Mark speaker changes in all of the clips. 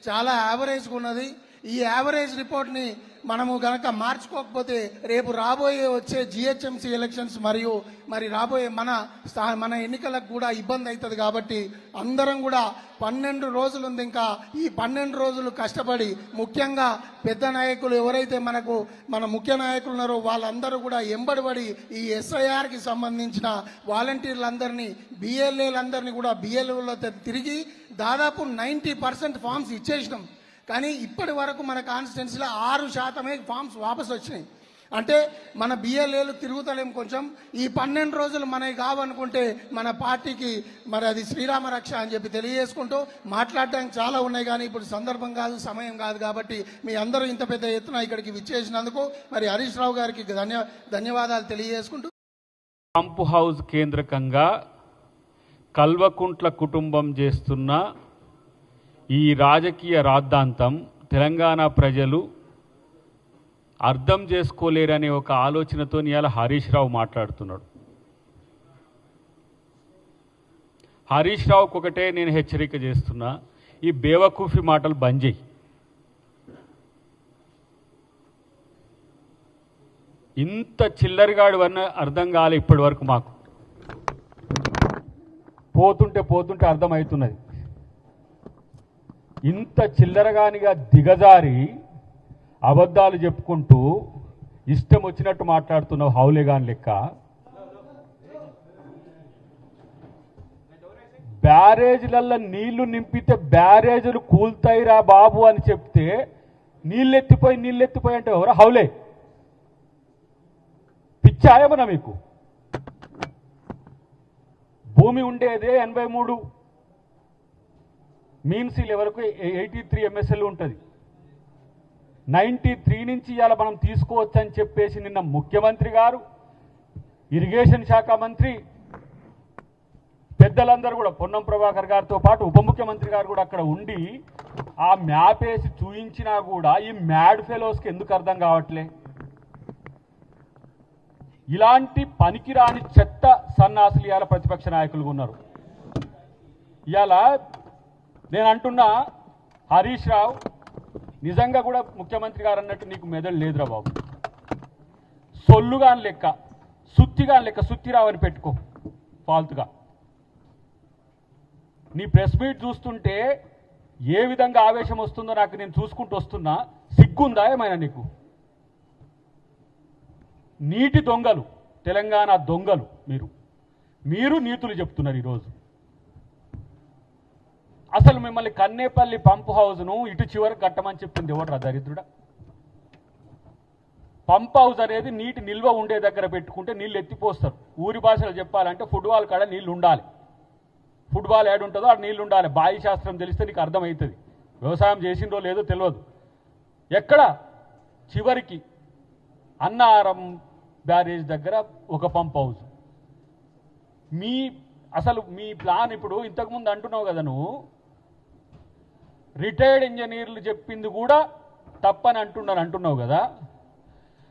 Speaker 1: చాలా యావరేజ్గా ఉన్నది. ఈ యావరేజ్ రిపోర్ట్ని మనము గనక మార్చుకోకపోతే రేపు రాబోయే వచ్చే జిహెచ్ఎంసీ ఎలక్షన్స్ మరియు రాబోయే మన ఎన్నికలకు కూడా ఇబ్బంది అవుతుంది. కాబట్టి అందరం కూడా 12 రోజులు ఉంది. ఇంకా ఈ 12 రోజులు కష్టపడి ముఖ్యంగా పెద్ద నాయకులు ఎవరైతే మన ముఖ్య నాయకులు ఉన్నారో వాళ్ళందరూ కూడా ఎంబడిపడి ఈ ఎస్ఐఆర్కి సంబంధించిన వాలంటీర్లందరినీ బిఎల్ఏలందరినీ కూడా బిఎల్ఓలో తిరిగి దాదాపు 90% ఫామ్స్ ఇచ్చేసినాం. కానీ ఇప్పటి వరకు మన కాన్స్టిట్యున్సీలో 6% ఫామ్స్ వాపసు వచ్చినాయి. అంటే మన బిఎల్ఏలు తిరుగుతలేం. కొంచెం ఈ 12 రోజులు మనకి కావనుకుంటే మన పార్టీకి అది శ్రీరామ రక్ష అని చెప్పి తెలియజేసుకుంటూ మాట్లాడడానికి చాలా ఉన్నాయి. కానీ ఇప్పుడు సందర్భం కాదు, సమయం కాదు. కాబట్టి మీ అందరూ ఇంత పెద్ద ఎత్తున ఇక్కడికి విచ్చేసినందుకు హరీష్ రావు గారికి ధన్యవాదాలు తెలియజేసుకుంటూ,
Speaker 2: పంపు హౌస్ కేంద్రకంగా కల్వకుంట్ల కుటుంబం చేస్తున్న ఈ రాజకీయ రాద్ధాంతం తెలంగాణ ప్రజలు అర్థం చేసుకోలేరనే ఒక ఆలోచనతో ఇవాళ హరీష్ రావు మాట్లాడుతున్నాడు. హరీష్ రావుకు ఒకటే నేను హెచ్చరిక చేస్తున్నా, ఈ బేవకూఫీ మాటలు బంద్ చేయి. ఇంత చిల్లరిగాడు అన్న అర్థం కాలే ఇప్పటి వరకు. మాకు పోతుంటే అర్థమవుతున్నది. ఇంత చిల్లరగానిగా దిగజారి అబద్ధాలు చెప్పుకుంటూ ఇష్టం వచ్చినట్టు మాట్లాడుతున్నావు హౌలేగాన్ లెక్క. బ్యారేజ్లలో నీళ్లు నింపితే బ్యారేజీలు కూల్తాయిరా బాబు అని చెప్తే నీళ్ళెత్తిపోయి అంటే ఎవరా హౌలే? పిచ్చాయమనా మీకు? భూమి ఉండేదే 83 మీన్సీల వరకు 83 MSL ఉంటుంది. 93 నుంచి ఇవాళ మనం తీసుకోవచ్చని చెప్పేసి నిన్న ముఖ్యమంత్రి గారు, ఇరిగేషన్ శాఖ మంత్రి, పెద్దలందరూ కూడా పొన్నం ప్రభాకర్ గారితో పాటు ఉప ముఖ్యమంత్రి గారు కూడా అక్కడ ఉండి ఆ మ్యాప్ వేసి చూయించినా కూడా ఈ మ్యాడ్ ఫెలోస్కి ఎందుకు అర్థం కావట్లే? ఇలాంటి పనికిరాని చెత్త సన్నాసులు ఇవాళ ప్రతిపక్ష నాయకులు ఉన్నారు. ఇవాళ నేను అంటున్నా, హరీష్ రావు నిజంగా కూడా ముఖ్యమంత్రి గారు అన్నట్టు నీకు మెదడు లేదురా బాబు. సొల్లుగాని లెక్క, సుత్తిగాని లెక్క సుత్తిరావు అని పెట్టుకో ఫాల్తుగా. నీ ప్రెస్ మీట్ చూస్తుంటే ఏ విధంగా ఆవేశం వస్తుందో నాకు నేను చూసుకుంటూ వస్తున్నా. సిగ్గుందా ఏమైనా నీకు? నీటి దొంగలు, తెలంగాణ దొంగలు మీరు నీతులు చెప్తున్నారు ఈరోజు. అసలు మిమ్మల్ని కన్నేపల్లి పంప్ హౌస్ను ఇటు చివరికి కట్టమని చెప్పింది ఎవడ్రా దరిద్రుడా? పంప్ హౌస్ అనేది నీటి నిల్వ ఉండే దగ్గర పెట్టుకుంటే నీళ్ళు ఎత్తిపోస్తారు. ఊరి భాషలో చెప్పాలంటే ఫుట్బాల్ కాడ నీళ్ళు ఉండాలి. ఫుట్బాల్ ఏడు ఉంటుందో ఆ నీళ్ళు ఉండాలి. బాయి శాస్త్రం తెలిస్తే నీకు అర్థమవుతుంది. వ్యవసాయం చేసిందో లేదో తెలియదు. ఎక్కడ చివరికి అన్నారం బ్యారేజ్ దగ్గర ఒక పంప్ హౌస్. అసలు మీ ప్లాన్ ఇప్పుడు ఇంతకుముందు అంటున్నావు కదా, నువ్వు రిటైర్డ్ ఇంజనీర్లు చెప్పింది కూడా తప్పని అంటున్నావు కదా.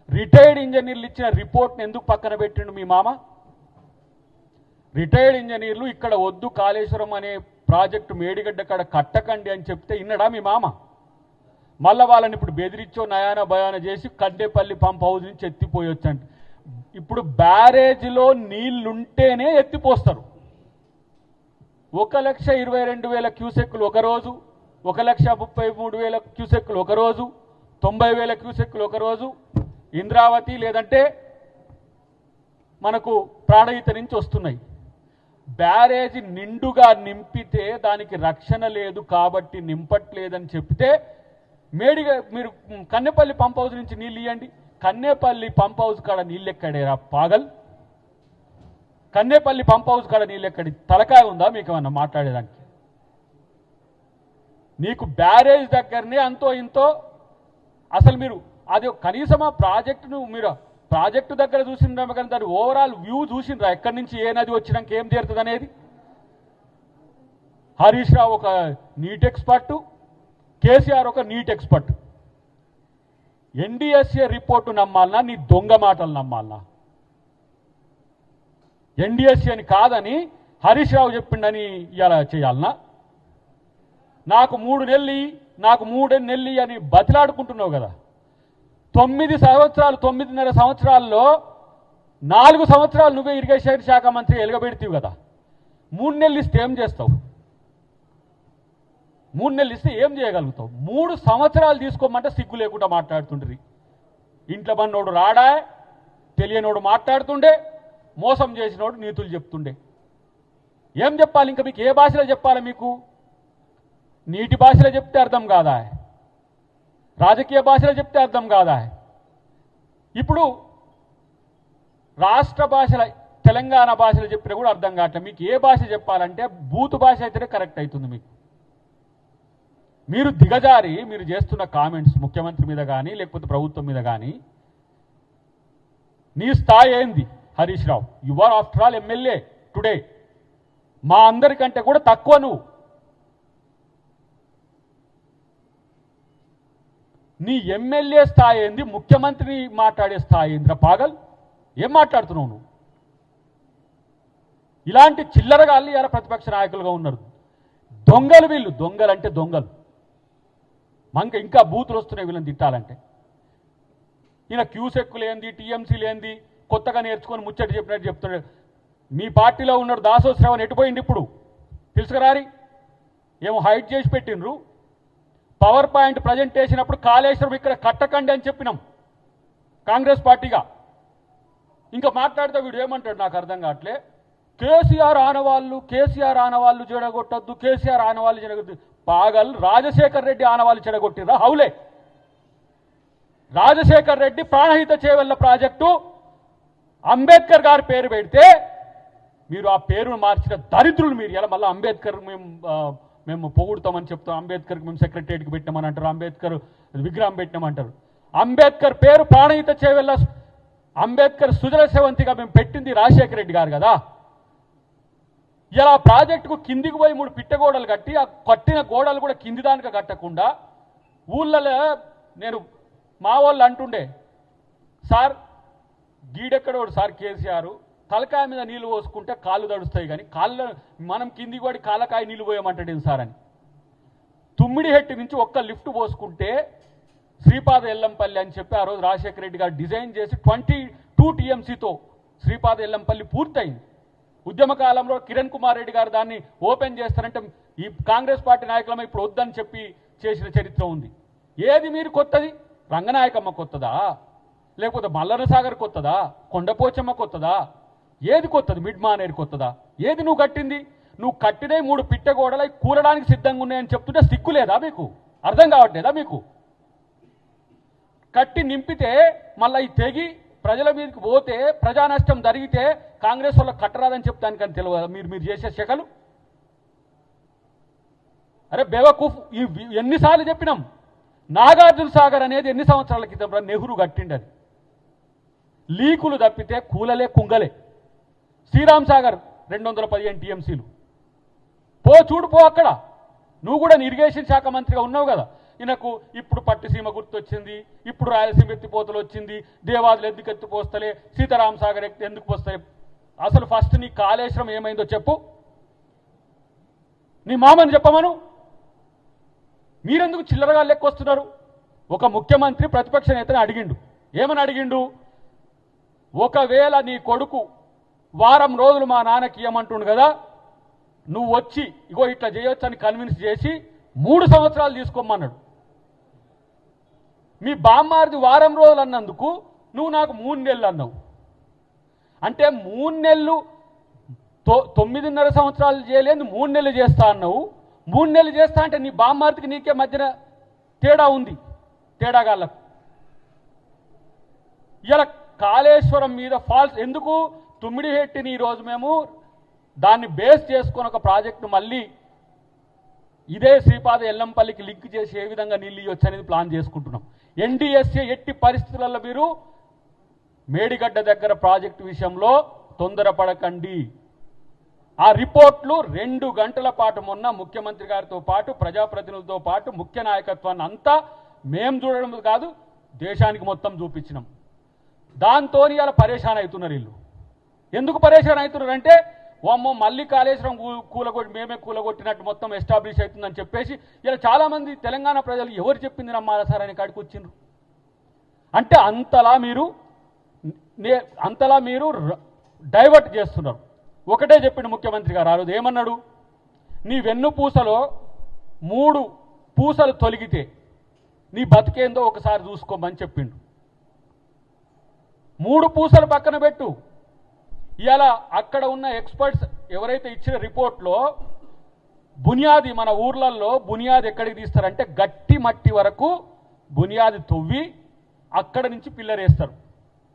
Speaker 2: రిటైర్డ్ ఇంజనీర్లు ఇచ్చిన రిపోర్ట్ని ఎందుకు పక్కన పెట్టిండు మీ మామ? రిటైర్డ్ ఇంజనీర్లు ఇక్కడ వద్దు కాళేశ్వరం అనే ప్రాజెక్టు మేడిగడ్డ కాడ కట్టకండి అని చెప్తే ఇన్నడా మీ మామ? మళ్ళీ వాళ్ళని ఇప్పుడు బెదిరించో నయాన భయాన చేసి కండేపల్లి పంప్ హౌస్ నుంచి ఎత్తిపోయొచ్చు అంటే, ఇప్పుడు బ్యారేజీలో నీళ్లుంటేనే ఎత్తిపోస్తారు. 1,22,000 క్యూసెక్కులు ఒకరోజు, 1,33,000 క్యూసెక్కులు ఒకరోజు, 90,000 క్యూసెక్కులు ఒకరోజు ఇంద్రావతి లేదంటే మనకు ప్రాణహిత నుంచి వస్తున్నాయి. బ్యారేజీ నిండుగా నింపితే దానికి రక్షణ లేదు కాబట్టి నింపట్లేదని చెప్తే మీరు కన్నెపల్లి పంప్ హౌస్ నుంచి నీళ్ళు ఇవ్వండి. కన్నేపల్లి పంప్ హౌస్ కాడ నీళ్ళెక్కడేరా పాగల్? కన్నేపల్లి పంప్ హౌస్ కాడ నీళ్ళెక్కడి? తలకాయ ఉందా మీకు ఏమన్నా మాట్లాడేదానికి? నీకు బ్యారేజ్ దగ్గరనే అంతో ఇంతో అసలు మీరు అది కనీసం ఆ ప్రాజెక్టును మీరు ప్రాజెక్టు దగ్గర చూసిండ్రా కానీ దాని ఓవరాల్ వ్యూ చూసిండ్రా? ఎక్కడి నుంచి ఏ నది వచ్చినాక ఏం తీరుతుంది అనేది. హరీష్ రావు ఒక నీట్ ఎక్స్పర్టు, కేసీఆర్ ఒక నీట్ ఎక్స్పర్ట్. ఎన్డీఎస్ఏ రిపోర్టు నమ్మాలనా, నీ దొంగ మాటలు నమ్మాలనా? ఎన్డీఎస్ఏ అని కాదని హరీష్ రావు చెప్పిండని ఇలా చేయాలనా? నాకు 3 నెలలు నాకు 3 నెలలు అని బతిలాడుకుంటున్నావు కదా. 9 సంవత్సరాలు 9.5 సంవత్సరాల్లో 4 సంవత్సరాలు నువ్వే ఇరిగేషన్ శాఖ మంత్రి ఎలుగబెడతావు కదా. 3 నెలలు ఇస్తే ఏం చేస్తావు? 3 నెలలు ఇస్తే ఏం చేయగలుగుతావు? 3 సంవత్సరాలు తీసుకోమంటే సిగ్గు లేకుండా మాట్లాడుతుండ్రి. ఇంట్లో పన్నోడు రాడా, తెలియనోడు మాట్లాడుతుండే, మోసం చేసినోడు నీతులు చెప్తుండే. ఏం చెప్పాలి ఇంకా? మీకు ఏ భాషలో చెప్పాలి? మీకు నీటి భాషలో చెప్తే అర్థం కాదా? రాజకీయ భాషలో చెప్తే అర్థం కాదా? ఇప్పుడు రాష్ట్ర భాషల తెలంగాణ భాషలో చెప్పినా కూడా అర్థం కావట్లేదు. మీకు ఏ భాష చెప్పాలంటే బూతు భాష అయితేనే కరెక్ట్ అవుతుంది మీకు. మీరు దిగజారి మీరు చేస్తున్న కామెంట్స్ ముఖ్యమంత్రి మీద కానీ లేకపోతే ప్రభుత్వం మీద కానీ, నీ స్థాయి ఏంది Harish Rao? You are after all MLA today. మా అందరికంటే కూడా తక్కువ నువ్వు. నీ ఎమ్మెల్యే స్థాయి ఏంది? ముఖ్యమంత్రిని మాట్లాడే స్థాయి ఏంద్ర పాగల్? ఏం మాట్లాడుతున్నావు నువ్వు? ఇలాంటి చిల్లరగాళ్ళు ఇలా ప్రతిపక్ష నాయకులుగా ఉన్నారు. దొంగలు వీళ్ళు. దొంగలు అంటే దొంగలు. మనకి ఇంకా బూతులు వస్తున్నాయి వీళ్ళని తిట్టాలంటే. ఈయన క్యూసెక్ లేంది, టీఎంసీ లేంది, కొత్తగా నేర్చుకొని ముచ్చట చెప్పినట్టు చెప్తున్నాడు. మీ పార్టీలో ఉన్నాడు దాసో శ్రవణ్ ఎటుపోయింది ఇప్పుడు? తెలుసుకురారి ఏమో హైడ్ చేసి పెట్టినరు. పవర్ పాయింట్ ప్రజెంటేషన్ అప్పుడు కాళేశ్వరం ఇక్కడ కట్టకండి అని చెప్పినాం కాంగ్రెస్ పార్టీగా. ఇంకా మాట్లాడితే వీడు ఏమంటాడు నాకు అర్థం కావట్లే. కేసీఆర్ ఆనవాళ్ళు చెడగొట్టద్దు, కేసీఆర్ ఆనవాళ్ళు చెడగొద్దు. పాగల్ రాజశేఖర్ రెడ్డి ఆనవాళ్ళు చెడగొట్టిరా? హౌలే. రాజశేఖర్ రెడ్డి ప్రాణహిత చేవెళ్ల ప్రాజెక్టు అంబేద్కర్ గారి పేరు పెడితే మీరు ఆ పేరును మార్చిన దరిద్రులు మీరు. ఎలా మళ్ళీ అంబేద్కర్ మేము పొగుడుతామని చెప్తాం, అంబేద్కర్కి మేము సెక్రటరియట్కి పెట్టామని అంటారు, అంబేద్కర్ విగ్రహం పెట్టామంటారు. అంబేద్కర్ పేరు ప్రాణహిత చేవెళ్ల అంబేద్కర్ సుజల సేవంతిగా మేము పెట్టింది రాజశేఖర రెడ్డి గారు కదా. ఇలా ప్రాజెక్టుకు కిందికి పోయి 3 పిట్టగోడలు కట్టి ఆ కట్టిన గోడలు కూడా కింది దానిక కట్టకుండా ఊళ్ళలో నేను మా వాళ్ళు అంటుండే, సార్ గీడెక్కడోడు సార్ కేసీఆర్ తలకాయ మీద నీళ్లు పోసుకుంటే కాళ్ళు తడుస్తాయి కానీ కాళ్ళు మనం కిందికి పడి కాళ్ళకాయ నీళ్లు పోయమంటాడు సార్ అని. తుమ్మిడిహెట్టి నుంచి ఒక్క లిఫ్ట్ పోసుకుంటే శ్రీపాద ఎల్లంపల్లి అని చెప్పి ఆ రోజు రాజశేఖర రెడ్డి గారు డిజైన్ చేసి 22 టీఎంసీతో శ్రీపాద ఎల్లంపల్లి పూర్తయింది. ఉద్యమ కాలంలో కిరణ్ కుమార్ రెడ్డి గారు దాన్ని ఓపెన్ చేస్తారంటే ఈ కాంగ్రెస్ పార్టీ నాయకులమ ఇప్పుడు వద్దని చెప్పి చేసిన చరిత్ర ఉంది. ఏది మీరు కొత్తది? రంగనాయకమ్మ కొత్తదా? లేకపోతే మల్లన్న సాగర్ కొత్తదా? కొండపోచమ్మ కొత్తదా? ఏది కొత్తది? మిడ్ మానేరు కొత్తదా? ఏది నువ్వు కట్టింది? నువ్వు కట్టినే 3 పిట్టగోడలై కూలడానికి సిద్ధంగా ఉన్నాయని చెప్తుంటే సిగ్గు లేదా మీకు? అర్థం కావట్లేదా మీకు? కట్టి నింపితే మళ్ళీ ఈ తెగి ప్రజల మీదకి పోతే ప్రజా నష్టం జరిగితే కాంగ్రెస్ వాళ్ళకి కట్టరాదని చెప్తానికని తెలియదు మీరు చేసే శకలు. అరే బేవకూఫ్, ఎన్నిసార్లు చెప్పినాం? నాగార్జున సాగర్ అనేది ఎన్ని సంవత్సరాల క్రితం నెహ్రూ కట్టిండది. లీకులు తప్పితే కూలలే కుంగలే. శ్రీరామ్ సాగర్ 215 టీఎంసీలు. చూడు పో అక్కడ. నువ్వు కూడా ఇరిగేషన్ శాఖ మంత్రిగా ఉన్నావు కదా. ఈయనకు ఇప్పుడు పట్టిసీమ గుర్తొచ్చింది, ఇప్పుడు రాయలసీమ ఎత్తిపోతలు వచ్చింది, దేవాదులు ఎందుకు ఎత్తిపోస్తలే, సీతారాం సాగర్ ఎందుకు పోస్తలే. అసలు ఫస్ట్ నీ కాళేశ్వరం ఏమైందో చెప్పు. నీ మామని చెప్పమను. మీరెందుకు చిల్లరగా లెక్కొస్తున్నారు? ఒక ముఖ్యమంత్రి ప్రతిపక్ష నేతని అడిగిండు. ఏమని అడిగిండు? ఒకవేళ నీ కొడుకు వారం రోజులు మా నాన్నకి ఇవ్వమంటుండు కదా, నువ్వు వచ్చి ఇగో ఇట్లా చేయొచ్చు అని కన్విన్స్ చేసి 3 సంవత్సరాలు తీసుకోమన్నాడు. మీ బామ్మారిది వారం రోజులు అన్నందుకు నువ్వు నాకు 3 నెలలు అన్నావు. అంటే 3 నెలలు 9.5 సంవత్సరాలు చేయలేదు, 3 నెలలు చేస్తా అన్నావు. 3 నెలలు చేస్తా అంటే నీ బామ్మారిదికి నీకే మధ్యన తేడా ఉంది. తేడాగాళ్ళకు ఇలా కాళేశ్వరం మీద ఫాల్స్ ఎందుకు? తుమ్మిడిహెట్టిని ఈరోజు మేము దాన్ని బేస్ చేసుకొని ఒక ప్రాజెక్టు మళ్ళీ ఇదే శ్రీపాద ఎల్లంపల్లికి లింక్ చేసి ఏ విధంగా నీళ్ళు ఇవ్వచ్చు అనేది ప్లాన్ చేసుకుంటున్నాం. ఎన్డీఎస్ఏ ఎట్టి పరిస్థితులలో మీరు మేడిగడ్డ దగ్గర ప్రాజెక్టు విషయంలో తొందరపడకండి. ఆ రిపోర్ట్లు 2 గంటల పాటు మొన్న ముఖ్యమంత్రి గారితో పాటు ప్రజాప్రతినిధులతో పాటు ముఖ్య నాయకత్వాన్ని అంతా మేం చూడడం కాదు దేశానికి మొత్తం చూపించినాం. దాంతో ఇలా పరేషాన్ అవుతున్నారు వీళ్ళు. ఎందుకు పరేషాన్ అవుతున్నారు అంటే ఓమ్మో మళ్ళీ కాళేశ్వరం కూలగొట్టి మేమే కూలగొట్టినట్టు మొత్తం ఎస్టాబ్లిష్ అవుతుందని చెప్పేసి ఇలా చాలామంది తెలంగాణ ప్రజలు ఎవరు చెప్పింది నమ్మాలా సార్ అని కాడికి వచ్చిండ్రు. అంటే అంతలా మీరు డైవర్ట్ చేస్తున్నారు. ఒకటే చెప్పిండు ముఖ్యమంత్రి గారు ఆ రోజు ఏమన్నాడు, నీ వెన్నుపూసలో 3 పూసలు తొలగితే నీ బతికేందో ఒకసారి చూసుకోమని చెప్పిండు. 3 పూసలు పక్కన పెట్టు. ఇలా అక్కడ ఉన్న ఎక్స్పర్ట్స్ ఎవరైతే ఇచ్చిన రిపోర్ట్లో బునియాది మన ఊర్లలో బునియాది ఎక్కడికి తీస్తారంటే గట్టి మట్టి వరకు బునియాది తవ్వి అక్కడ నుంచి పిల్లర్ వేస్తారు.